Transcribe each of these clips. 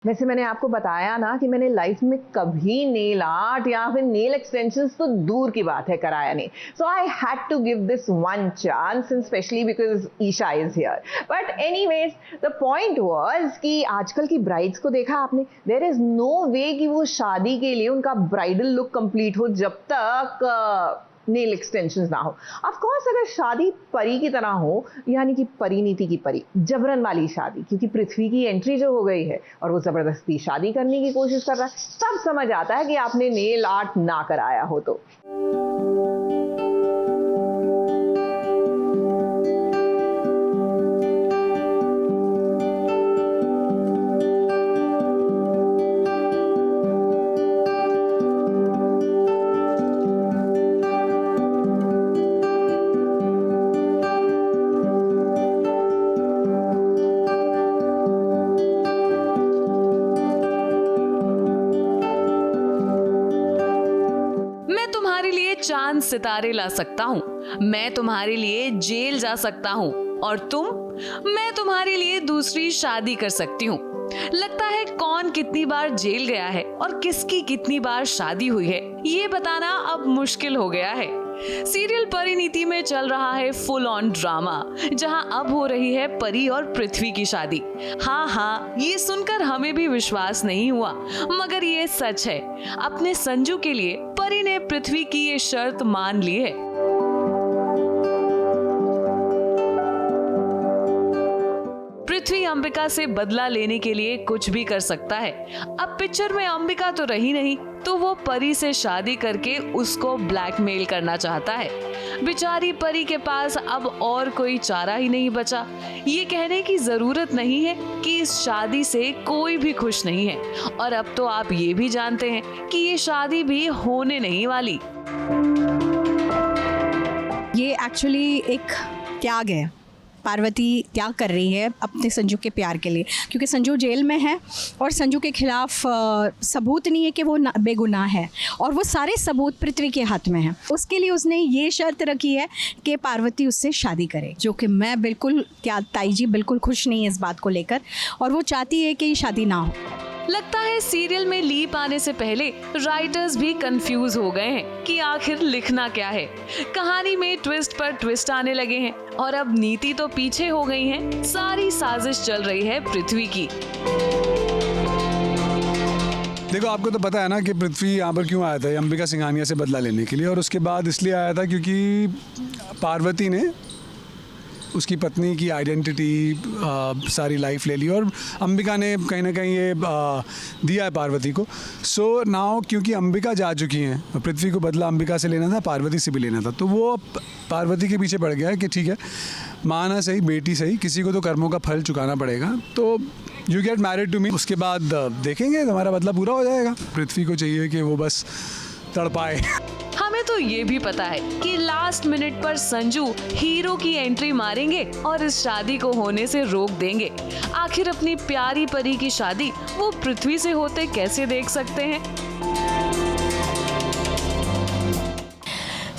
वैसे मैंने आपको बताया ना कि मैंने लाइफ में कभी नेल आर्ट या फिर नेल एक्सटेंशंस तो दूर की बात है कराया नहीं. So I had to give this one chance, and especially because Isha is here. But anyways the point was कि आजकल की ब्राइड्स को देखा आपने, देयर इज नो वे कि वो शादी के लिए उनका ब्राइडल लुक कंप्लीट हो जब तक नेल एक्सटेंशंस ना हो. ऑफ कोर्स अगर शादी परी की तरह हो, यानी कि परिणीति की परी, जबरन वाली शादी, क्योंकि पृथ्वी की एंट्री जो हो गई है और वो जबरदस्ती शादी करने की कोशिश कर रहा है, तब समझ आता है कि आपने नेल आर्ट ना कराया हो तो. चांद सितारे ला सकता हूँ, मैं तुम्हारे लिए जेल जा सकता हूँ, और तुम, मैं तुम्हारे लिए दूसरी शादी कर सकती हूँ. लगता है कौन कितनी बार जेल गया है और किसकी कितनी बार शादी हुई है, ये बताना अब मुश्किल हो गया है. सीरियल परिणीति में चल रहा है फुल ऑन ड्रामा, जहां अब हो रही है परी और पृथ्वी की शादी. हाँ, ये सुनकर हमें भी विश्वास नहीं हुआ, मगर ये सच है. अपने संजू के लिए परी ने पृथ्वी की ये शर्त मान ली है. पृथ्वी अंबिका से बदला लेने के लिए कुछ भी कर सकता है. अब पिक्चर में अंबिका तो रही नहीं, तो वो परी से शादी करके उसको ब्लैकमेल करना चाहता है. बेचारी परी के पास अब और कोई चारा ही नहीं बचा. ये कहने की जरूरत नहीं है कि इस शादी से कोई भी खुश नहीं है, और अब तो आप ये भी जानते हैं कि ये शादी भी होने नहीं वाली. ये एक्चुअली एक त्याग है. पार्वती त्याग कर रही है अपने संजू के प्यार के लिए, क्योंकि संजू जेल में है और संजू के खिलाफ सबूत नहीं है कि वो बेगुनाह है, और वो सारे सबूत पृथ्वी के हाथ में हैं. उसके लिए उसने ये शर्त रखी है कि पार्वती उससे शादी करे, जो कि मैं बिल्कुल, क्या ताई जी बिल्कुल खुश नहीं है इस बात को लेकर, और वो चाहती है कि ये शादी ना हो. लगता है सीरियल में लीप आने से पहले राइटर्स भी कंफ्यूज हो गए हैं कि आखिर लिखना क्या है. कहानी में ट्विस्ट पर ट्विस्ट आने लगे हैं, और अब नीति तो पीछे हो गई है. सारी साजिश चल रही है पृथ्वी की. देखो, आपको तो पता है ना कि पृथ्वी यहाँ पर क्यों आया था, अंबिका सिंघानिया से बदला लेने के लिए. और उसके बाद इसलिए आया था क्योंकि पार्वती ने उसकी पत्नी की आइडेंटिटी, सारी लाइफ ले ली, और अंबिका ने कहीं ना कहीं ये दिया है पार्वती को. सो नाउ क्योंकि अंबिका जा चुकी हैं, पृथ्वी को बदला अंबिका से लेना था, पार्वती से भी लेना था, तो वो पार्वती के पीछे पड़ गया है कि ठीक है, माँ ना सही बेटी सही, किसी को तो कर्मों का फल चुकाना पड़ेगा, तो you get married to me. उसके बाद देखेंगे, हमारा बदला पूरा हो जाएगा. पृथ्वी को चाहिए कि वो बस तड़पाए. हमें तो ये भी पता है कि लास्ट मिनट पर संजू हीरो की एंट्री मारेंगे और इस शादी को होने से रोक देंगे. आखिर अपनी प्यारी परी की शादी वो पृथ्वी से होते कैसे देख सकते हैं.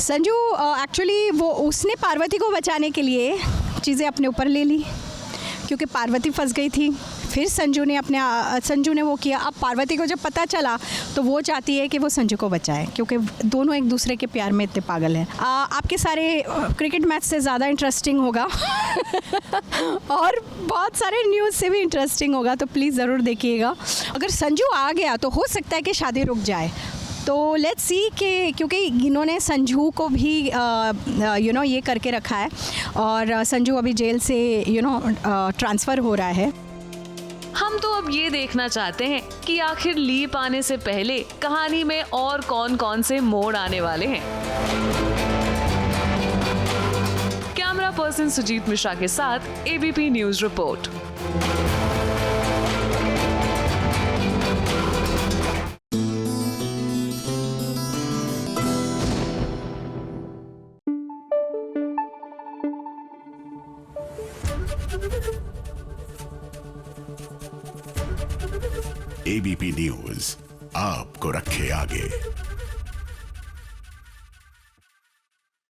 संजू एक्चुअली वो उसने पार्वती को बचाने के लिए चीज़ें अपने ऊपर ले ली, क्योंकि पार्वती फंस गई थी. फिर संजू ने वो किया. अब पार्वती को जब पता चला तो वो चाहती है कि वो संजू को बचाए, क्योंकि दोनों एक दूसरे के प्यार में इतने पागल हैं. आपके सारे क्रिकेट मैच से ज़्यादा इंटरेस्टिंग होगा और बहुत सारे न्यूज़ से भी इंटरेस्टिंग होगा, तो प्लीज़ ज़रूर देखिएगा. अगर संजू आ गया तो हो सकता है कि शादी रुक जाए. तो लेट्स सी कि, क्योंकि इन्होंने संजू को भी ये करके रखा है, और संजू अभी जेल से ट्रांसफ़र हो रहा है. हम तो अब ये देखना चाहते हैं कि आखिर लीप आने से पहले कहानी में और कौन कौन से मोड़ आने वाले हैं. कैमरा पर्सन सुजीत मिश्रा के साथ ABP news report. ABP news आपको रखे आगे.